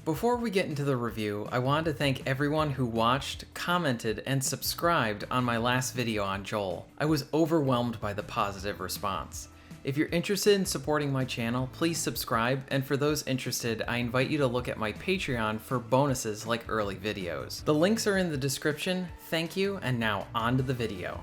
Before we get into the review, I wanted to thank everyone who watched, commented, and subscribed on my last video on Joel. I was overwhelmed by the positive response. If you're interested in supporting my channel, please subscribe, and for those interested, I invite you to look at my Patreon for bonuses like early videos. The links are in the description. Thank you, and now on to the video.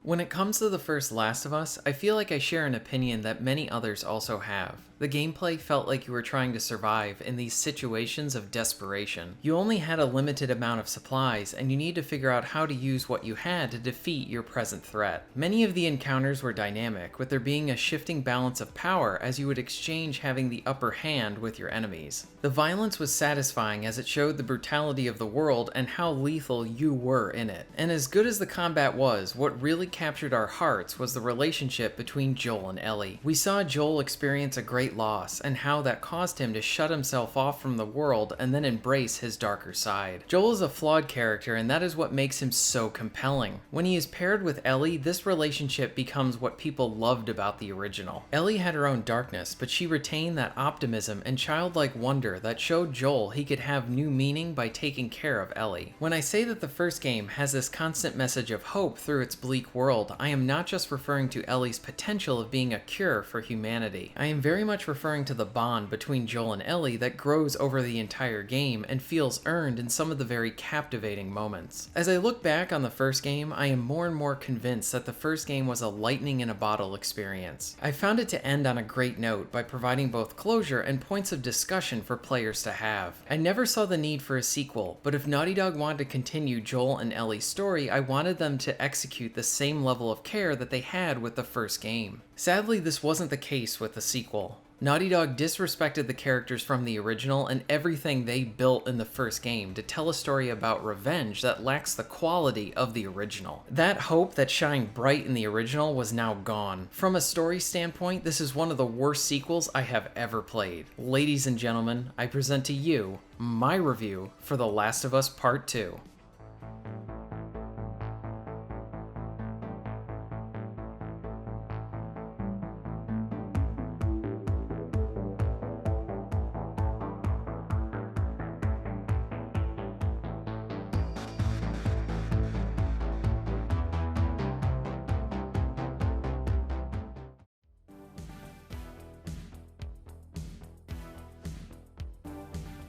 When it comes to the first Last of Us, I feel like I share an opinion that many others also have. The gameplay felt like you were trying to survive in these situations of desperation. You only had a limited amount of supplies, and you need to figure out how to use what you had to defeat your present threat. Many of the encounters were dynamic, with there being a shifting balance of power as you would exchange having the upper hand with your enemies. The violence was satisfying as it showed the brutality of the world and how lethal you were in it. And as good as the combat was, what really captured our hearts was the relationship between Joel and Ellie. We saw Joel experience a great loss and how that caused him to shut himself off from the world and then embrace his darker side. Joel is a flawed character, and that is what makes him so compelling. When he is paired with Ellie, this relationship becomes what people loved about the original. Ellie had her own darkness, but she retained that optimism and childlike wonder that showed Joel he could have new meaning by taking care of Ellie. When I say that the first game has this constant message of hope through its bleak world, I am not just referring to Ellie's potential of being a cure for humanity. I am very much referring to the bond between Joel and Ellie that grows over the entire game and feels earned in some of the very captivating moments. As I look back on the first game, I am more and more convinced that the first game was a lightning in a bottle experience. I found it to end on a great note by providing both closure and points of discussion for players to have. I never saw the need for a sequel, but if Naughty Dog wanted to continue Joel and Ellie's story, I wanted them to execute the same level of care that they had with the first game. Sadly, this wasn't the case with the sequel. Naughty Dog disrespected the characters from the original and everything they built in the first game to tell a story about revenge that lacks the quality of the original. That hope that shined bright in the original was now gone. From a story standpoint, this is one of the worst sequels I have ever played. Ladies and gentlemen, I present to you my review for The Last of Us Part 2.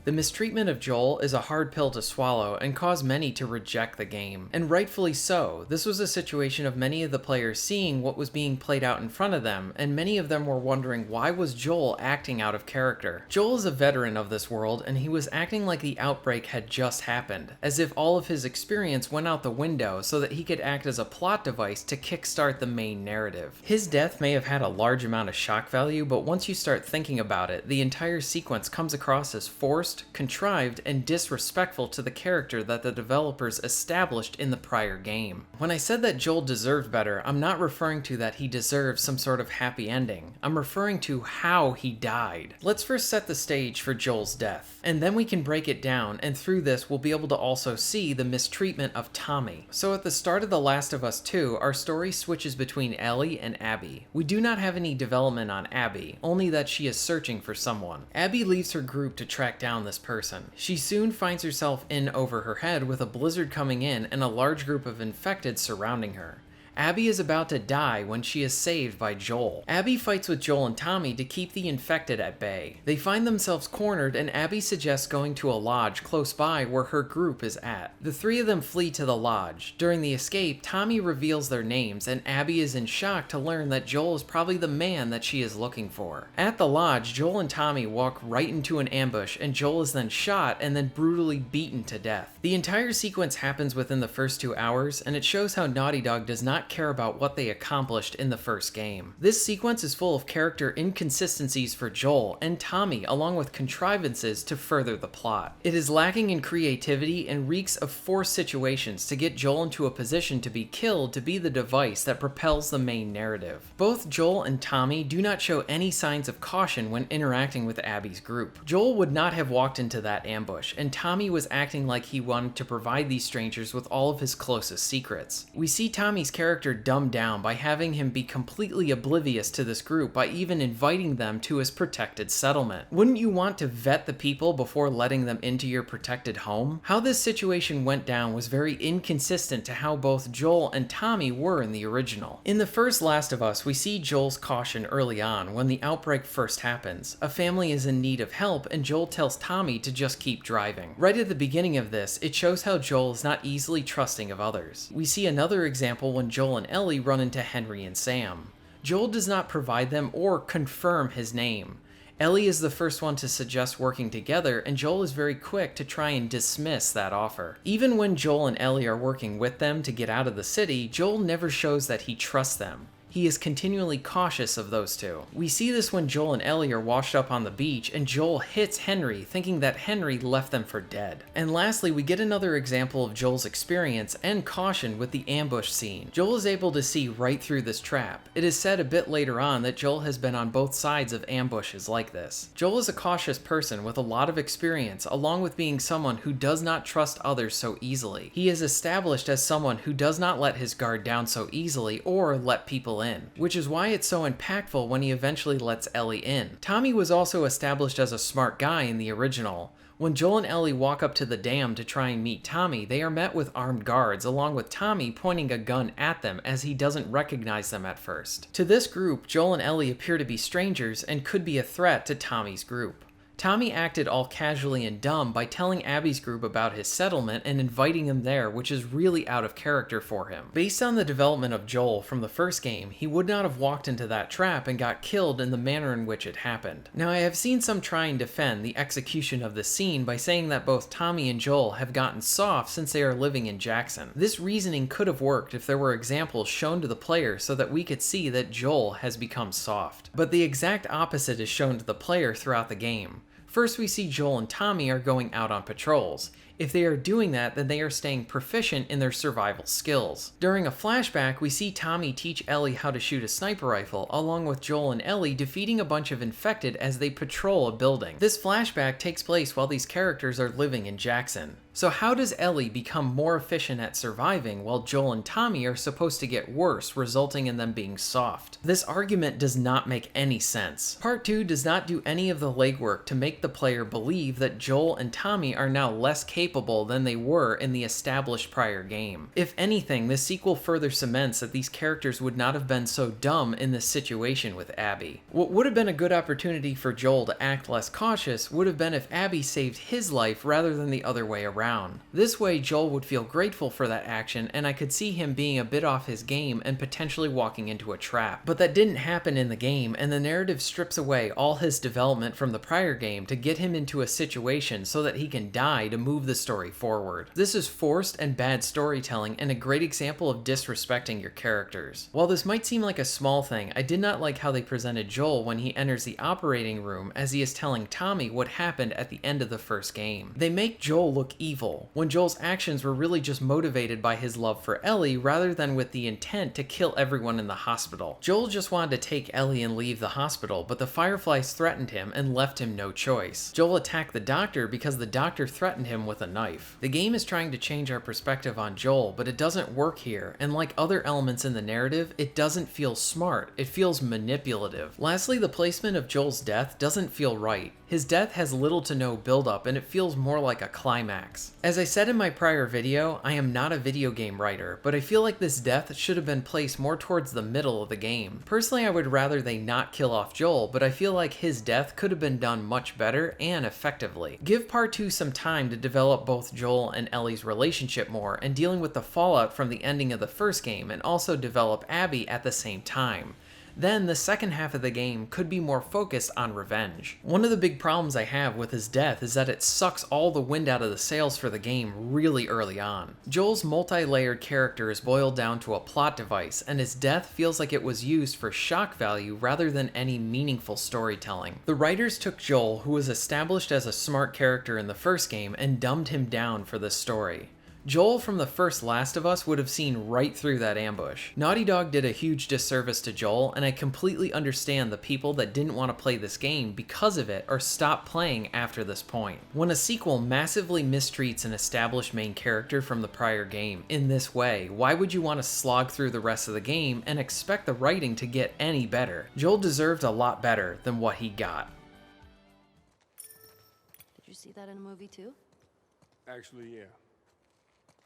The mistreatment of Joel is a hard pill to swallow and caused many to reject the game. And rightfully so. This was a situation of many of the players seeing what was being played out in front of them, and many of them were wondering why was Joel acting out of character. Joel is a veteran of this world, and he was acting like the outbreak had just happened, as if all of his experience went out the window so that he could act as a plot device to kickstart the main narrative. His death may have had a large amount of shock value, but once you start thinking about it, the entire sequence comes across as forced, contrived, and disrespectful to the character that the developers established in the prior game. When I said that Joel deserved better, I'm not referring to that he deserves some sort of happy ending. I'm referring to how he died. Let's first set the stage for Joel's death, and then we can break it down, and through this we'll be able to also see the mistreatment of Tommy. So at the start of The Last of Us 2, our story switches between Ellie and Abby. We do not have any development on Abby, only that she is searching for someone. Abby leaves her group to track down this person. She soon finds herself in over her head with a blizzard coming in and a large group of infected surrounding her. Abby is about to die when she is saved by Joel. Abby fights with Joel and Tommy to keep the infected at bay. They find themselves cornered, and Abby suggests going to a lodge close by where her group is at. The three of them flee to the lodge. During the escape, Tommy reveals their names, and Abby is in shock to learn that Joel is probably the man that she is looking for. At the lodge, Joel and Tommy walk right into an ambush, and Joel is then shot and then brutally beaten to death. The entire sequence happens within the first 2 hours, and it shows how Naughty Dog does not care about what they accomplished in the first game. This sequence is full of character inconsistencies for Joel and Tommy, along with contrivances to further the plot. It is lacking in creativity and reeks of forced situations to get Joel into a position to be killed to be the device that propels the main narrative. Both Joel and Tommy do not show any signs of caution when interacting with Abby's group. Joel would not have walked into that ambush, and Tommy was acting like he wanted to provide these strangers with all of his closest secrets. We see Tommy's character character dumbed down by having him be completely oblivious to this group by even inviting them to his protected settlement. Wouldn't you want to vet the people before letting them into your protected home? How this situation went down was very inconsistent to how both Joel and Tommy were in the original. In the first Last of Us, we see Joel's caution early on when the outbreak first happens. A family is in need of help and Joel tells Tommy to just keep driving. Right at the beginning of this, it shows how Joel is not easily trusting of others. We see another example when Joel and Ellie run into Henry and Sam. Joel does not provide them or confirm his name. Ellie is the first one to suggest working together, and Joel is very quick to try and dismiss that offer. Even when Joel and Ellie are working with them to get out of the city, Joel never shows that he trusts them. He is continually cautious of those two. We see this when Joel and Ellie are washed up on the beach and Joel hits Henry, thinking that Henry left them for dead. And lastly, we get another example of Joel's experience and caution with the ambush scene. Joel is able to see right through this trap. It is said a bit later on that Joel has been on both sides of ambushes like this. Joel is a cautious person with a lot of experience, along with being someone who does not trust others so easily. He is established as someone who does not let his guard down so easily or let people in, which is why it's so impactful when he eventually lets Ellie in. Tommy was also established as a smart guy in the original. When Joel and Ellie walk up to the dam to try and meet Tommy, they are met with armed guards, along with Tommy pointing a gun at them as he doesn't recognize them at first. To this group, Joel and Ellie appear to be strangers and could be a threat to Tommy's group. Tommy acted all casually and dumb by telling Abby's group about his settlement and inviting them there, which is really out of character for him. Based on the development of Joel from the first game, he would not have walked into that trap and got killed in the manner in which it happened. Now, I have seen some try and defend the execution of this scene by saying that both Tommy and Joel have gotten soft since they are living in Jackson. This reasoning could have worked if there were examples shown to the player so that we could see that Joel has become soft. But the exact opposite is shown to the player throughout the game. First, we see Joel and Tommy are going out on patrols. If they are doing that, then they are staying proficient in their survival skills. During a flashback, we see Tommy teach Ellie how to shoot a sniper rifle, along with Joel and Ellie defeating a bunch of infected as they patrol a building. This flashback takes place while these characters are living in Jackson. So how does Ellie become more efficient at surviving while Joel and Tommy are supposed to get worse, resulting in them being soft? This argument does not make any sense. Part 2 does not do any of the legwork to make the player believe that Joel and Tommy are now less capable than they were in the established prior game. If anything, this sequel further cements that these characters would not have been so dumb in this situation with Abby. What would have been a good opportunity for Joel to act less cautious would have been if Abby saved his life rather than the other way around. This way, Joel would feel grateful for that action, and I could see him being a bit off his game and potentially walking into a trap. But that didn't happen in the game, and the narrative strips away all his development from the prior game to get him into a situation so that he can die to move the story forward. This is forced and bad storytelling and a great example of disrespecting your characters. While this might seem like a small thing, I did not like how they presented Joel when he enters the operating room as he is telling Tommy what happened at the end of the first game. They make Joel look evil, when Joel's actions were really just motivated by his love for Ellie rather than with the intent to kill everyone in the hospital. Joel just wanted to take Ellie and leave the hospital, but the Fireflies threatened him and left him no choice. Joel attacked the doctor because the doctor threatened him with a knife. The game is trying to change our perspective on Joel, but it doesn't work here, and like other elements in the narrative, it doesn't feel smart, it feels manipulative. Lastly, the placement of Joel's death doesn't feel right. His death has little to no build-up, and it feels more like a climax. As I said in my prior video, I am not a video game writer, but I feel like this death should have been placed more towards the middle of the game. Personally, I would rather they not kill off Joel, but I feel like his death could have been done much better and effectively. Give Part 2 some time to develop both Joel and Ellie's relationship more, and dealing with the fallout from the ending of the first game, and also develop Abby at the same time. Then the second half of the game could be more focused on revenge. One of the big problems I have with his death is that it sucks all the wind out of the sails for the game really early on. Joel's multi-layered character is boiled down to a plot device, and his death feels like it was used for shock value rather than any meaningful storytelling. The writers took Joel, who was established as a smart character in the first game, and dumbed him down for this story. Joel from the first Last of Us would have seen right through that ambush. Naughty Dog did a huge disservice to Joel, and I completely understand the people that didn't want to play this game because of it or stopped playing after this point. When a sequel massively mistreats an established main character from the prior game in this way, why would you want to slog through the rest of the game and expect the writing to get any better? Joel deserved a lot better than what he got. Did you see that in a movie too? Actually, yeah.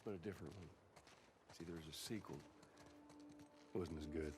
But a different one. See, there was a sequel. It wasn't as good.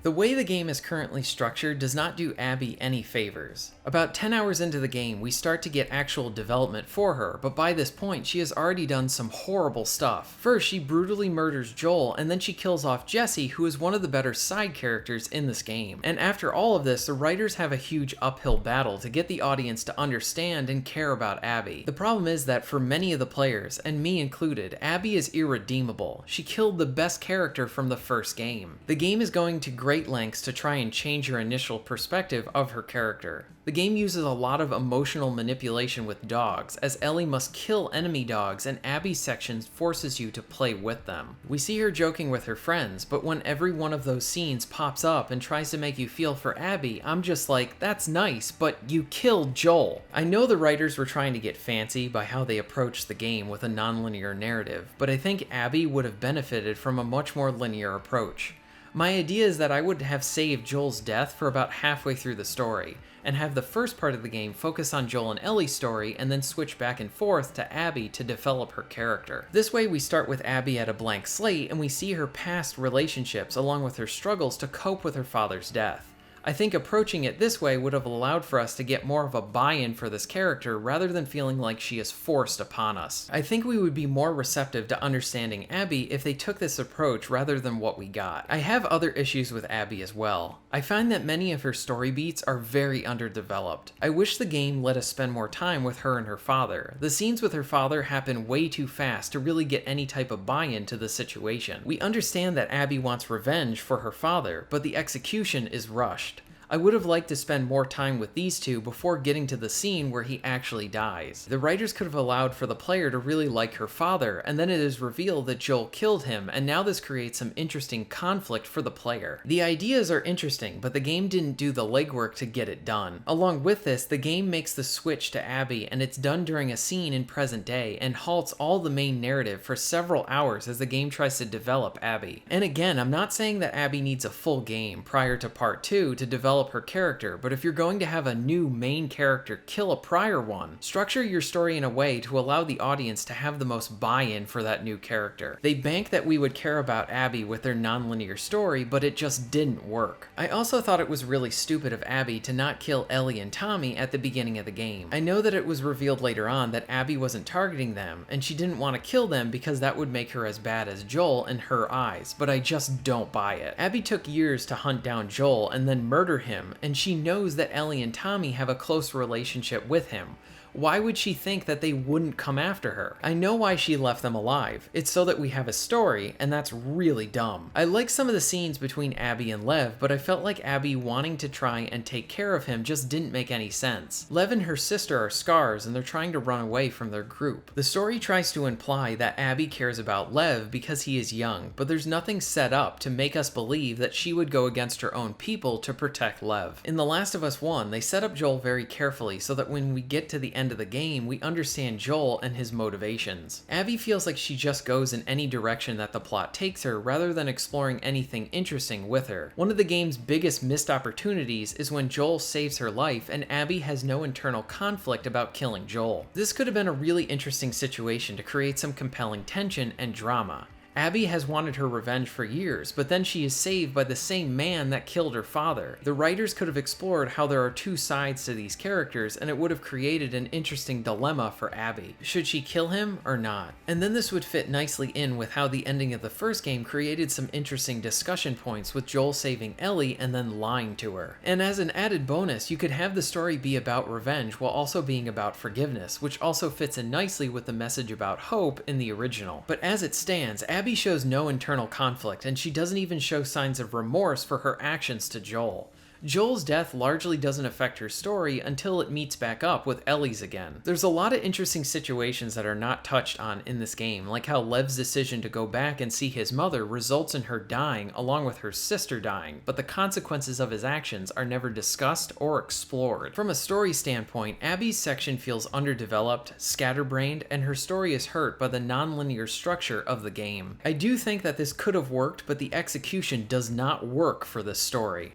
The way the game is currently structured does not do Abby any favors. About 10 hours into the game, we start to get actual development for her, but by this point, she has already done some horrible stuff. First, she brutally murders Joel, and then she kills off Jesse, who is one of the better side characters in this game. And after all of this, the writers have a huge uphill battle to get the audience to understand and care about Abby. The problem is that for many of the players, and me included, Abby is irredeemable. She killed the best character from the first game. The game is going to great lengths to try and change your initial perspective of her character. The game uses a lot of emotional manipulation with dogs, as Ellie must kill enemy dogs and Abby's section forces you to play with them. We see her joking with her friends, but when every one of those scenes pops up and tries to make you feel for Abby, I'm just like, that's nice, but you killed Joel. I know the writers were trying to get fancy by how they approached the game with a non-linear narrative, but I think Abby would have benefited from a much more linear approach. My idea is that I would have saved Joel's death for about halfway through the story, and have the first part of the game focus on Joel and Ellie's story and then switch back and forth to Abby to develop her character. This way we start with Abby at a blank slate and we see her past relationships along with her struggles to cope with her father's death. I think approaching it this way would have allowed for us to get more of a buy-in for this character rather than feeling like she is forced upon us. I think we would be more receptive to understanding Abby if they took this approach rather than what we got. I have other issues with Abby as well. I find that many of her story beats are very underdeveloped. I wish the game let us spend more time with her and her father. The scenes with her father happen way too fast to really get any type of buy-in to the situation. We understand that Abby wants revenge for her father, but the execution is rushed. I would have liked to spend more time with these two before getting to the scene where he actually dies. The writers could have allowed for the player to really like her father, and then it is revealed that Joel killed him, and now this creates some interesting conflict for the player. The ideas are interesting, but the game didn't do the legwork to get it done. Along with this, the game makes the switch to Abby, and it's done during a scene in present day, and halts all the main narrative for several hours as the game tries to develop Abby. And again, I'm not saying that Abby needs a full game prior to part 2 to develop her character, but if you're going to have a new main character kill a prior one, structure your story in a way to allow the audience to have the most buy-in for that new character. They banked that we would care about Abby with their non-linear story, but it just didn't work. I also thought it was really stupid of Abby to not kill Ellie and Tommy at the beginning of the game. I know that it was revealed later on that Abby wasn't targeting them, and she didn't want to kill them because that would make her as bad as Joel in her eyes, but I just don't buy it. Abby took years to hunt down Joel and then murder him, and she knows that Ellie and Tommy have a close relationship with him. Why would she think that they wouldn't come after her? I know why she left them alive. It's so that we have a story, and that's really dumb. I like some of the scenes between Abby and Lev, but I felt like Abby wanting to try and take care of him just didn't make any sense. Lev and her sister are scars, and they're trying to run away from their group. The story tries to imply that Abby cares about Lev because he is young, but there's nothing set up to make us believe that she would go against her own people to protect Lev. In The Last of Us 1, they set up Joel very carefully so that when we get to the end of the game, we understand Joel and his motivations. Abby feels like she just goes in any direction that the plot takes her rather than exploring anything interesting with her. One of the game's biggest missed opportunities is when Joel saves her life and Abby has no internal conflict about killing Joel. This could have been a really interesting situation to create some compelling tension and drama. Abby has wanted her revenge for years, but then she is saved by the same man that killed her father. The writers could have explored how there are two sides to these characters, and it would have created an interesting dilemma for Abby. Should she kill him or not? And then this would fit nicely in with how the ending of the first game created some interesting discussion points with Joel saving Ellie and then lying to her. And as an added bonus, you could have the story be about revenge while also being about forgiveness, which also fits in nicely with the message about hope in the original. But as it stands, Abby shows no internal conflict, and she doesn't even show signs of remorse for her actions to Joel. Joel's death largely doesn't affect her story until it meets back up with Ellie's again. There's a lot of interesting situations that are not touched on in this game, like how Lev's decision to go back and see his mother results in her dying along with her sister dying, but the consequences of his actions are never discussed or explored. From a story standpoint, Abby's section feels underdeveloped, scatterbrained, and her story is hurt by the non-linear structure of the game. I do think that this could have worked, but the execution does not work for this story.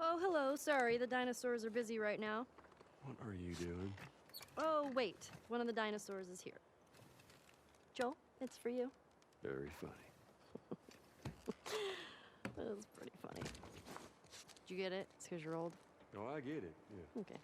Oh, hello. Sorry, the dinosaurs are busy right now. What are you doing? Oh, wait. One of the dinosaurs is here. Joel, it's for you. Very funny. That was pretty funny. Did you get it? It's because you're old. Oh, I get it. Yeah. Okay.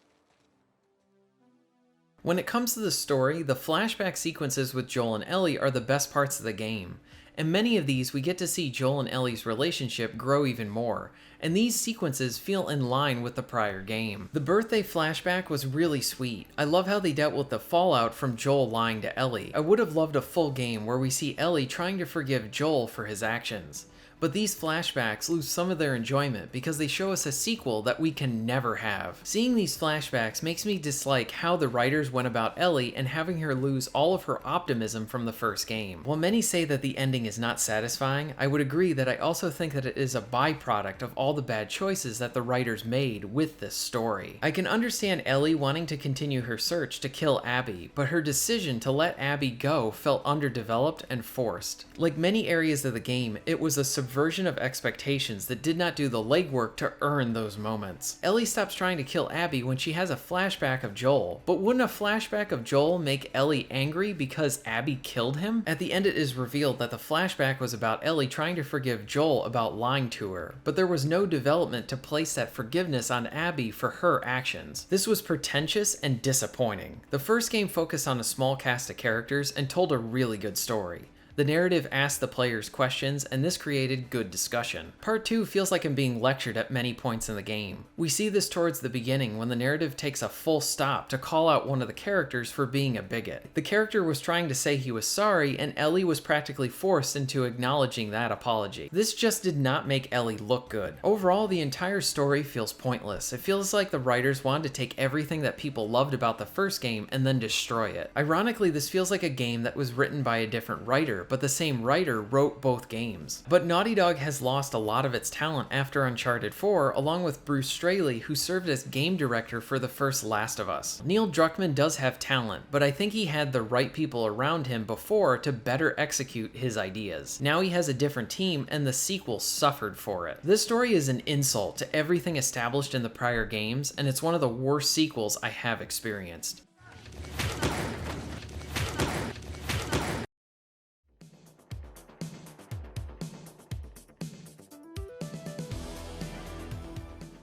When it comes to the story, the flashback sequences with Joel and Ellie are the best parts of the game. In many of these, we get to see Joel and Ellie's relationship grow even more, and these sequences feel in line with the prior game. The birthday flashback was really sweet. I love how they dealt with the fallout from Joel lying to Ellie. I would have loved a full game where we see Ellie trying to forgive Joel for his actions. But these flashbacks lose some of their enjoyment because they show us a sequel that we can never have. Seeing these flashbacks makes me dislike how the writers went about Ellie and having her lose all of her optimism from the first game. While many say that the ending is not satisfying, I would agree that I also think that it is a byproduct of all the bad choices that the writers made with this story. I can understand Ellie wanting to continue her search to kill Abby, but her decision to let Abby go felt underdeveloped and forced. Like many areas of the game, it was a subversion of expectations that did not do the legwork to earn those moments. Ellie stops trying to kill Abby when she has a flashback of Joel, but wouldn't a flashback of Joel make Ellie angry because Abby killed him? At the end it is revealed that the flashback was about Ellie trying to forgive Joel about lying to her, but there was no development to place that forgiveness on Abby for her actions. This was pretentious and disappointing. The first game focused on a small cast of characters and told a really good story. The narrative asked the players questions, and this created good discussion. Part 2 feels like I'm being lectured at many points in the game. We see this towards the beginning when the narrative takes a full stop to call out one of the characters for being a bigot. The character was trying to say he was sorry, and Ellie was practically forced into acknowledging that apology. This just did not make Ellie look good. Overall, the entire story feels pointless. It feels like the writers wanted to take everything that people loved about the first game and then destroy it. Ironically, this feels like a game that was written by a different writer, but the same writer wrote both games. But Naughty Dog has lost a lot of its talent after Uncharted 4, along with Bruce Straley, who served as game director for the first Last of Us. Neil Druckmann does have talent, but I think he had the right people around him before to better execute his ideas. Now he has a different team, and the sequel suffered for it. This story is an insult to everything established in the prior games, and it's one of the worst sequels I have experienced.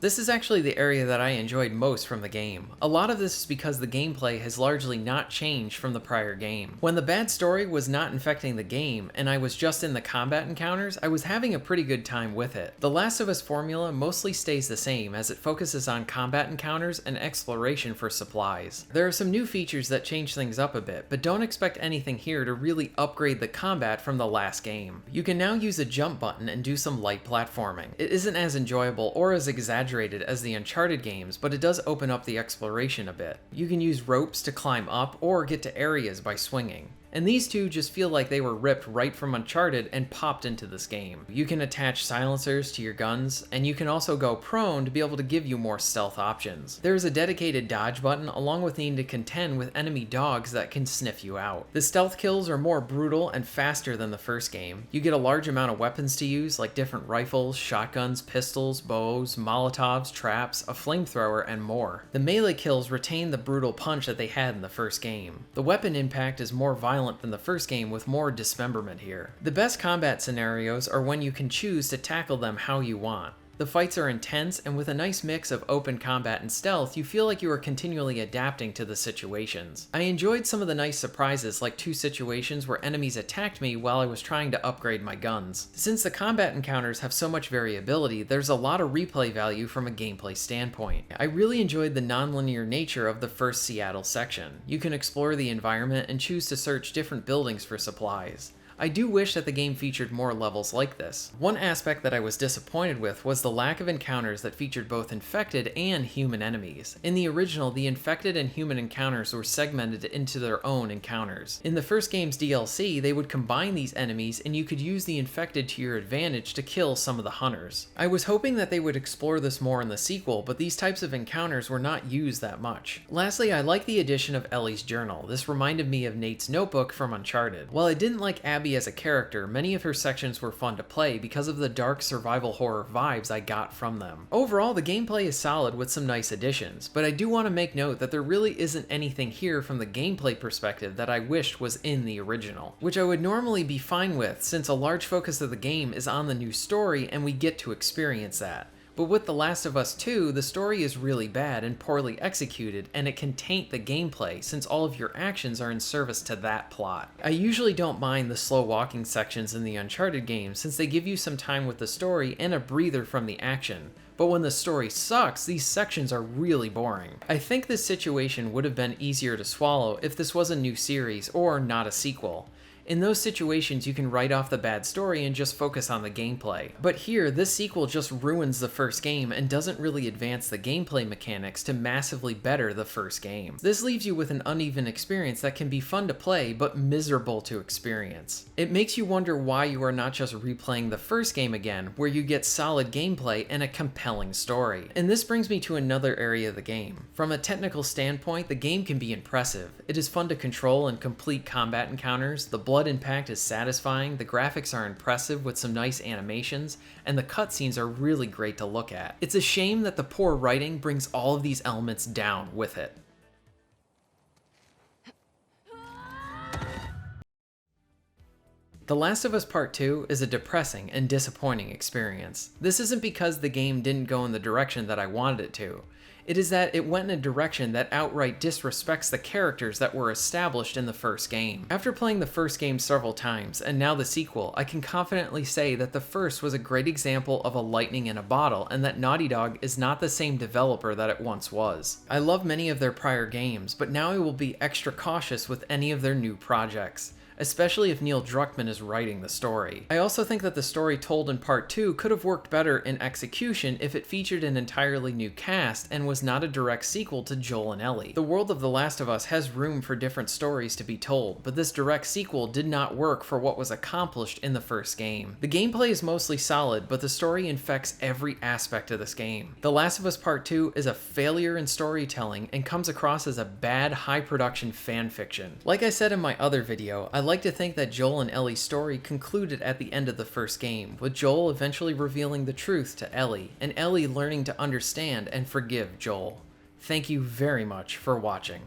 This is actually the area that I enjoyed most from the game. A lot of this is because the gameplay has largely not changed from the prior game. When the bad story was not infecting the game, and I was just in the combat encounters, I was having a pretty good time with it. The Last of Us formula mostly stays the same as it focuses on combat encounters and exploration for supplies. There are some new features that change things up a bit, but don't expect anything here to really upgrade the combat from the last game. You can now use a jump button and do some light platforming. It isn't as enjoyable or as exaggerated as the Uncharted games, but it does open up the exploration a bit. You can use ropes to climb up or get to areas by swinging. And these two just feel like they were ripped right from Uncharted and popped into this game. You can attach silencers to your guns, and you can also go prone to be able to give you more stealth options. There is a dedicated dodge button along with needing to contend with enemy dogs that can sniff you out. The stealth kills are more brutal and faster than the first game. You get a large amount of weapons to use, like different rifles, shotguns, pistols, bows, molotovs, traps, a flamethrower, and more. The melee kills retain the brutal punch that they had in the first game. The weapon impact is more violent than the first game with more dismemberment here. The best combat scenarios are when you can choose to tackle them how you want. The fights are intense, and with a nice mix of open combat and stealth, you feel like you are continually adapting to the situations. I enjoyed some of the nice surprises, like 2 situations where enemies attacked me while I was trying to upgrade my guns. Since the combat encounters have so much variability, there's a lot of replay value from a gameplay standpoint. I really enjoyed the non-linear nature of the first Seattle section. You can explore the environment and choose to search different buildings for supplies. I do wish that the game featured more levels like this. One aspect that I was disappointed with was the lack of encounters that featured both infected and human enemies. In the original, the infected and human encounters were segmented into their own encounters. In the first game's DLC, they would combine these enemies and you could use the infected to your advantage to kill some of the hunters. I was hoping that they would explore this more in the sequel, but these types of encounters were not used that much. Lastly, I like the addition of Ellie's journal. This reminded me of Nate's notebook from Uncharted. While I didn't like Abby as a character, many of her sections were fun to play because of the dark survival horror vibes I got from them. Overall, the gameplay is solid with some nice additions, but I do want to make note that there really isn't anything here from the gameplay perspective that I wished was in the original, which I would normally be fine with since a large focus of the game is on the new story and we get to experience that. But with The Last of Us 2, the story is really bad and poorly executed, and it can taint the gameplay since all of your actions are in service to that plot. I usually don't mind the slow walking sections in the Uncharted games since they give you some time with the story and a breather from the action. But when the story sucks, these sections are really boring. I think this situation would have been easier to swallow if this was a new series or not a sequel. In those situations, you can write off the bad story and just focus on the gameplay. But here, this sequel just ruins the first game and doesn't really advance the gameplay mechanics to massively better the first game. This leaves you with an uneven experience that can be fun to play, but miserable to experience. It makes you wonder why you are not just replaying the first game again, where you get solid gameplay and a compelling story. And this brings me to another area of the game. From a technical standpoint, the game can be impressive. It is fun to control and complete combat encounters, the blood impact is satisfying, the graphics are impressive with some nice animations, and the cutscenes are really great to look at. It's a shame that the poor writing brings all of these elements down with it. The Last of Us Part 2 is a depressing and disappointing experience. This isn't because the game didn't go in the direction that I wanted it to. It is that it went in a direction that outright disrespects the characters that were established in the first game. After playing the first game several times, and now the sequel, I can confidently say that the first was a great example of a lightning in a bottle, and that Naughty Dog is not the same developer that it once was. I love many of their prior games, but now I will be extra cautious with any of their new projects, especially if Neil Druckmann is writing the story. I also think that the story told in Part 2 could have worked better in execution if it featured an entirely new cast and was not a direct sequel to Joel and Ellie. The world of The Last of Us has room for different stories to be told, but this direct sequel did not work for what was accomplished in the first game. The gameplay is mostly solid, but the story infects every aspect of this game. The Last of Us Part 2 is a failure in storytelling and comes across as a bad, high-production fanfiction. Like I said in my other video, I like to think that Joel and Ellie's story concluded at the end of the first game, with Joel eventually revealing the truth to Ellie, and Ellie learning to understand and forgive Joel. Thank you very much for watching.